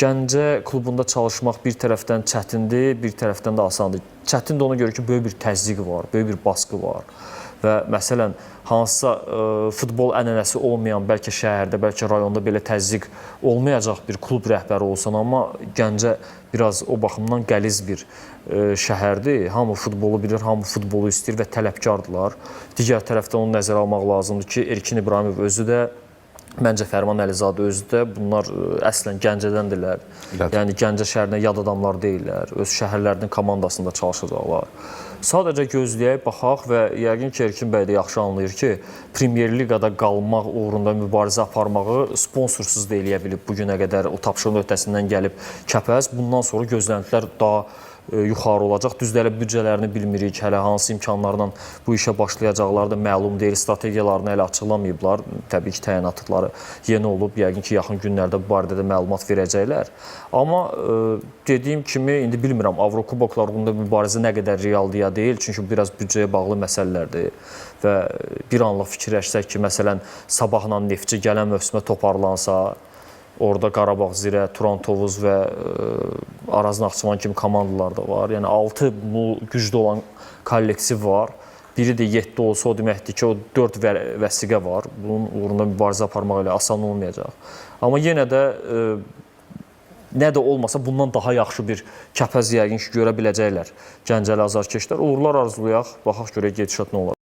Gəncə klubunda çalışmaq bir tərəfdən çətindir, bir tərəfdən də asandır. Çətindir ona görə ki, böyük bir təzyiq var, böyük bir baskı var. Və məsələn, hansısa futbol ənənəsi olmayan, bəlkə şəhərdə, bəlkə rayonda belə təzyiq olmayacaq bir klub rəhbəri olsan, amma Gəncə biraz o baxımdan qəliz bir şəhərdir. Hamı futbolu bilir, hamı futbolu istəyir və tələbkardırlar. Digər tərəfdən onu nəzərə almaq lazımdır ki, Erkin İbrahimov özü də, məncə Fərman Əlizadə özü də bunlar əslən Gəncədəndirlər. Yəni Gəncə şəhərinə yad adamlar deyirlər. Öz şəhərlərinin komandasında çalışacaqlar. Sadəcə gözləyək, baxaq və yəqin ki, Erkin bəy də yaxşı anlayır ki, Premyer Liqada qalmaq uğrunda mübarizə aparmağı sponsorsuz da eləyə bilib bugünə qədər o tapşırığın öhdəsindən gəlib Kəpəz. Bundan sonra gözləntilər daha yuxarı olacaq. Düzdələ büdcələrini bilmirik, hələ hansı imkanlarla bu işə başlayacaqları da məlum deyil, strategiyalarını hələ açıqlamayıblar. Təbii ki, təyinatları yeni olub, yəqin ki, yaxın günlərdə bu barədə də məlumat verəcəklər. Amma dediyim kimi, indi bilmirəm, Avrokuboklar uğrunda mübarizə nə qədər realdır ya deyil, çünki biraz büdcəyə bağlı məsələlərdir və bir anlıq fikirləşsək ki, məsələn, Sabahla Neftçi gələn mövsümə toparlansa, orada Qarabağ, Zirə, Turan Tovuz və Araz Naxçıvan kimi komandalar da var. Yəni 6 güclü olan kollektiv var. Biri də 7 olsa o deməkdir ki, o 4 vəsiqə var. Bunun uğrunda mübarizə aparmaq elə asan olmayacaq. Amma yenə də nə də olmasa bundan daha yaxşı bir Kəpəz yəqin ki, görə biləcəklər Gəncəli azarkeşlər. Uğurlar arzulayaq, baxaq görək gedişat nə olacaq.